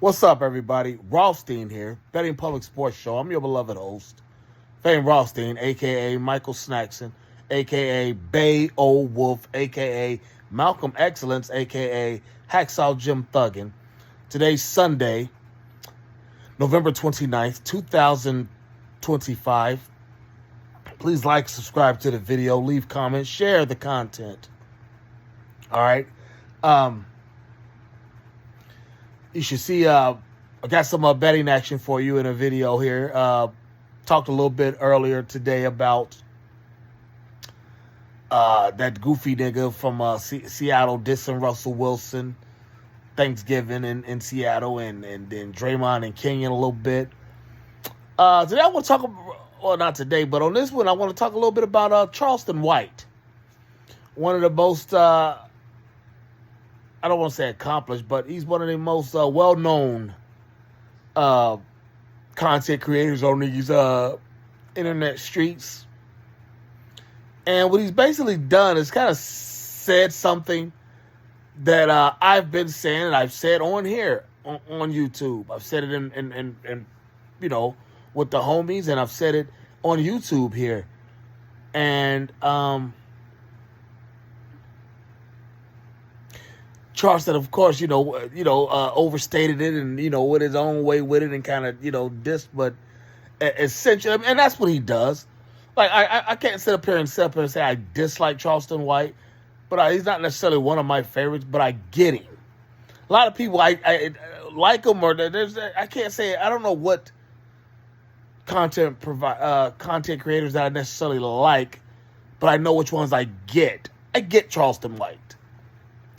What's up, everybody? Rothstein here, Betting Public Sports Show. I'm your beloved host, Fame Rothstein, a.k.a. Michael Snackson, a.k.a. Bay Old Wolf, a.k.a. Malcolm Excellence, a.k.a. Hacksaw Jim Thuggin. Today's Sunday, November 29th, 2025. Please like, subscribe to the video, leave comments, share the content. All right? You should see, I got some betting action for you in a video here. Talked a little bit earlier today about that goofy nigga from Seattle dissing Russell Wilson, Thanksgiving in Seattle, and then Draymond and Kenyon a little bit. Today I want to talk about, well, not today, but on this one I want to talk a little bit about Charleston White. One of the most, I don't want to say accomplished, but he's one of the most well-known content creators on these internet streets. And what he's basically done is kind of said something that I've been saying, and I've said on here, on YouTube. I've said it in you know, with the homies, and I've said it on YouTube here. And Charleston, of course, overstated it and, with his own way with it and kind of, dissed, but essentially, and that's what he does. Like, I can't sit up here and say I dislike Charleston White, but he's not necessarily one of my favorites, but I get him. A lot of people, I like him, or I can't say, I don't know what content creators that I necessarily like, but I know which ones I get. I get Charleston White.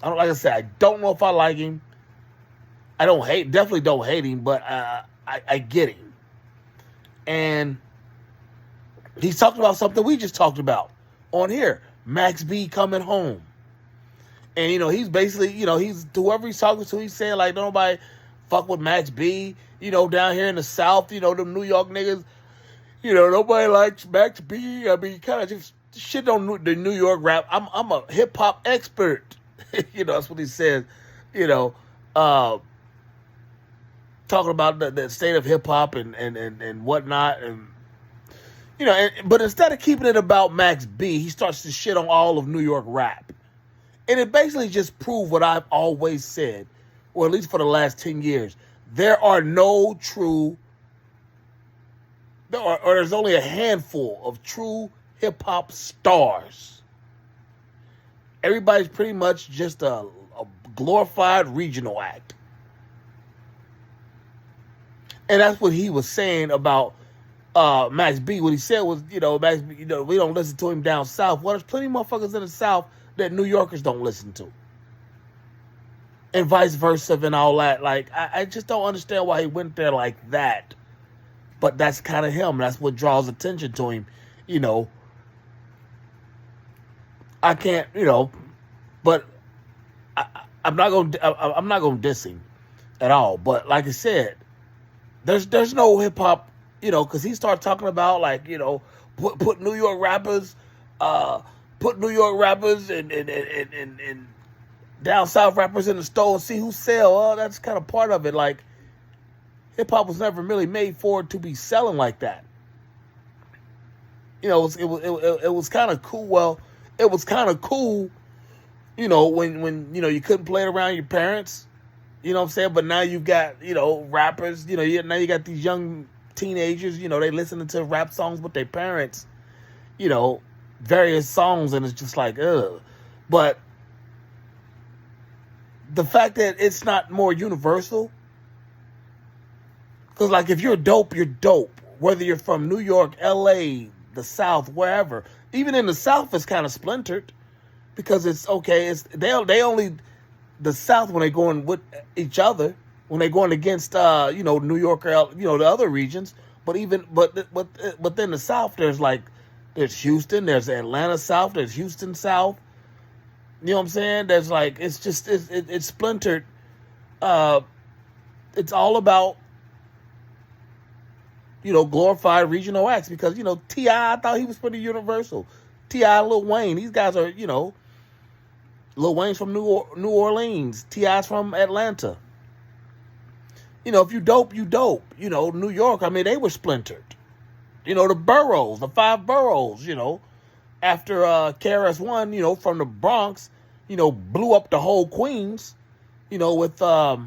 Like I said, I don't know if I like him. I definitely don't hate him, but I get him. And he's talking about something we just talked about on here. Max B coming home. And, he's basically, he's, whoever he's talking to, he's saying, like, don't nobody fuck with Max B. Down here in the South, them New York niggas, nobody likes Max B. I mean, kind of just shit on the New York rap. I'm a hip-hop expert. That's what he says, talking about the state of hip hop and whatnot. And, but instead of keeping it about Max B, he starts to shit on all of New York rap. And it basically just proved what I've always said, or at least for the last 10 years. There are no true, or there's only a handful of true hip hop stars. Everybody's pretty much just a glorified regional act. And that's what he was saying about Max B. What he said was, Max B, we don't listen to him down south. Well, there's plenty of motherfuckers in the South that New Yorkers don't listen to. And vice versa and all that. Like, I just don't understand why he went there like that. But that's kind of him. That's what draws attention to him, I can't, but I'm not gonna diss him at all. But like I said, there's no hip hop, because he started talking about, like, put New York rappers, and down south rappers in the store and see who sell. Oh, that's kind of part of it. Like, hip hop was never really made for it to be selling like that. It was kind of cool. Well, it was kind of cool, when you couldn't play it around your parents, what I'm saying? But now you've got, rappers, now you got these young teenagers, they listening to rap songs with their parents, various songs, and it's just like, ugh. But the fact that it's not more universal, because, like, if you're dope, you're dope. Whether you're from New York, L.A., the South, wherever. Even in the South, it's kind of splintered because it's okay. They only the South when they're going with each other, when they're going against New York or the other regions. But then the South, there's Houston, there's Atlanta South, there's Houston South. You know what I'm saying? There's it's splintered. It's all about glorified regional acts because, T.I. thought he was pretty universal. T.I., Lil Wayne, these guys are, Lil Wayne's from New Orleans. T.I.'s from Atlanta. You know, if you dope, you dope. You know, New York, I mean, they were splintered. You know, the boroughs, the 5 boroughs, you know, after KRS-One, you know, from the Bronx, you know, blew up the whole Queens, you know, with The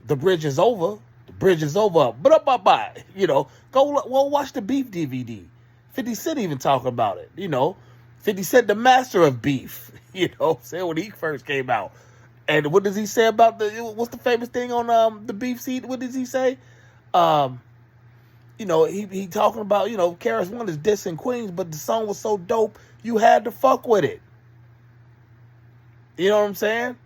Bridge is Over. The Bridge is Over. But you know, go watch the Beef DVD. 50 Cent even talking about it, you know. 50 Cent, the master of beef, you know, say when he first came out. And what does he say about what's the famous thing on the beef seat? What does he say? You know, he talking about, you know, KRS-One is dissing Queens, but the song was so dope, you had to fuck with it. You know what I'm saying?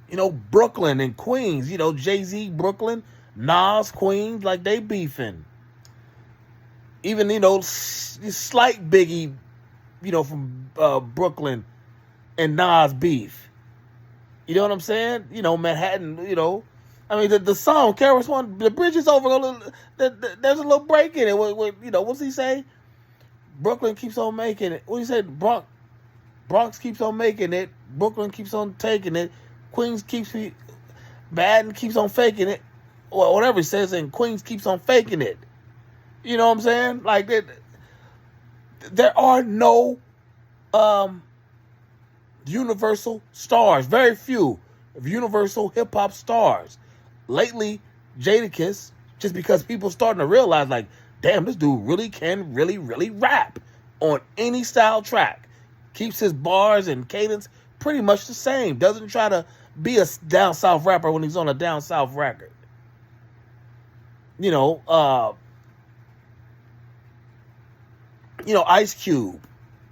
You know, Brooklyn and Queens, you know, Jay-Z, Brooklyn, Nas, Queens, like they beefing. Even, you know, slight Biggie, you know, from Brooklyn and Nas beef. You know what I'm saying? You know, Manhattan, you know. I mean, the song, KRS-One, The Bridge is Over, there's a little break in it. You know, what's he say? Brooklyn keeps on making it. What do you say? Bronx keeps on making it. Brooklyn keeps on taking it. Queens keeps Manhattan keeps on faking it. Well, whatever he says, and Queens keeps on faking it. You know what I'm saying? Like, there are no universal stars. Very few of universal hip-hop stars. Lately, Jadakiss, just because people starting to realize, like, damn, this dude really can really rap on any style track. Keeps his bars and cadence pretty much the same. Doesn't try to be a down south rapper when he's on a down south record. You know, Ice Cube.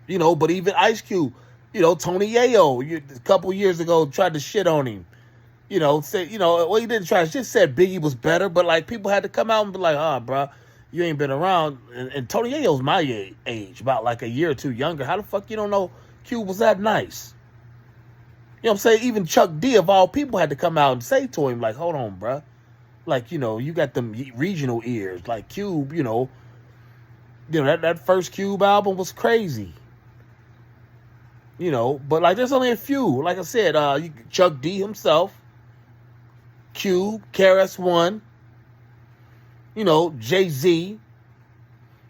You know, but even Ice Cube, you know, Tony Yayo, a couple years ago, tried to shit on him. You know, say, you know, well, he didn't try. Just said Biggie was better, but like people had to come out and be like, bro, you ain't been around. And Tony Yayo's my age, about like a year or two younger. How the fuck you don't know Cube was that nice? You know what I'm saying? Even Chuck D, of all people, had to come out and say to him, like, hold on, bro. Like, you know, you got them regional ears. Like Cube, you know that first Cube album was crazy. You know, but like there's only a few. Like I said, Chuck D himself, Cube, KRS-One, you know, Jay-Z.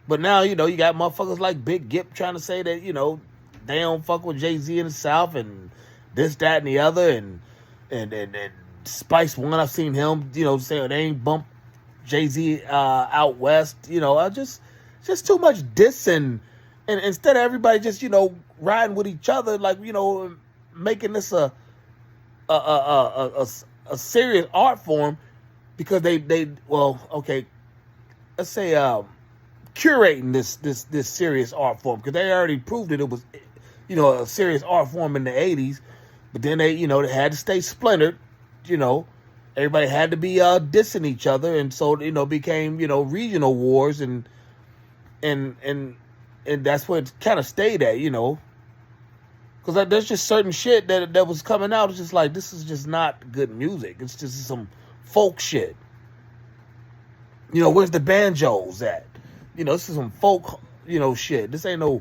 But now, you know, you got motherfuckers like Big Gip trying to say that, you know, they don't fuck with Jay-Z in the South and this, that, and the other. And Spice One, I've seen him, you know, say they ain't bump Jay-Z out west. You know, just too much dissing. And instead of everybody just, you know, riding with each other, like, you know, making this a serious art form, because they well, okay, let's say curating this serious art form, because they already proved that it was, you know, a serious art form in the 80s, but then they, you know, they had to stay splintered. You know, everybody had to be dissing each other, and so, you know, became, you know, regional wars, and that's where it kind of stayed at, you know. Because there's just certain shit that was coming out. It's just like, this is just not good music. It's just some folk shit. You know, where's the banjos at? You know, this is some folk, you know, shit. This ain't no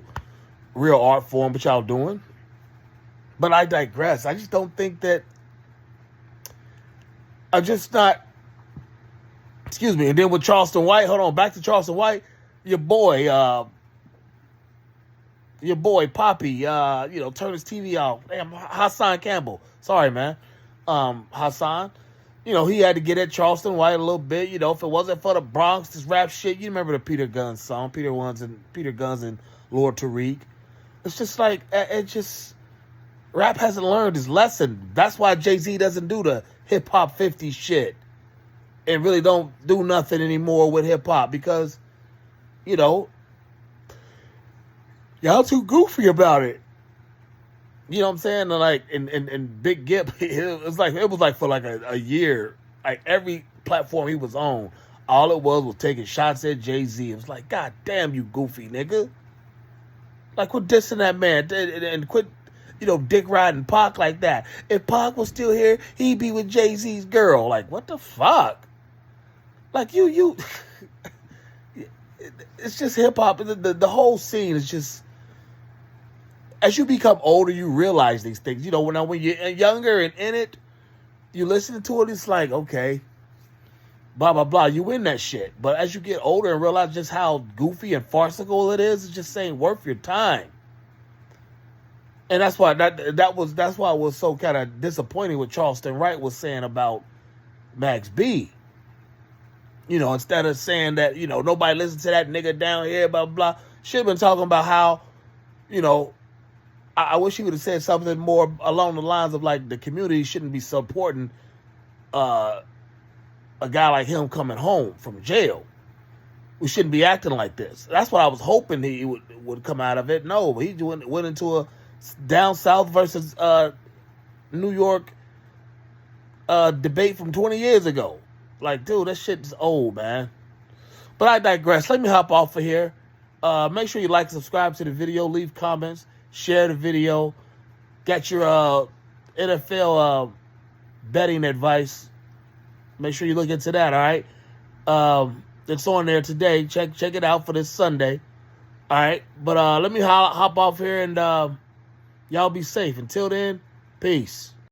real art form, what y'all doing. But I digress. I just don't think that... I'm just not... Excuse me. And then with Charleston White, hold on, back to Charleston White, your boy Poppy, you know, turn his TV off. Damn, Hassan Campbell. Sorry, man. Hassan, you know, he had to get at Charleston White a little bit. You know, if it wasn't for the Bronx, this rap shit, you remember the Peter Guns song, Peter Guns and Lord Tariq. It's just like, rap hasn't learned his lesson. That's why Jay-Z doesn't do the hip-hop 50 shit and really don't do nothing anymore with hip-hop, because, you know, y'all too goofy about it. You know what I'm saying? Like, and Big Gip, it was like for like a year, like every platform he was on, all it was taking shots at Jay-Z. It was like, God damn, you goofy nigga. Like, quit dissing that man and quit, you know, dick riding Pac like that. If Pac was still here, he'd be with Jay-Z's girl. Like, what the fuck? Like, you it's just hip-hop. The whole scene is just... As you become older, you realize these things. You know, when you're younger and in it, you listen to it, it's like, okay, blah, blah, blah. You win that shit. But as you get older and realize just how goofy and farcical it is, it just ain't worth your time. And that's why that's why it was so kind of disappointing what Charleston White was saying about Max B. You know, instead of saying that, you know, nobody listens to that nigga down here, blah, blah, blah. Should have been talking about how, you know, I wish he would have said something more along the lines of like the community shouldn't be supporting a guy like him coming home from jail. We shouldn't be acting like this. That's what I was hoping he would come out of it. No, he went into a down south versus New York debate from 20 years ago. Like, dude, that shit is old, man. But I digress. Let me hop off of here. Make sure you like, subscribe to the video, leave comments, share the video. Got your NFL betting advice. Make sure you look into that, all right? It's on there today. Check it out for this Sunday. All right? But let me hop off here and y'all be safe. Until then, peace.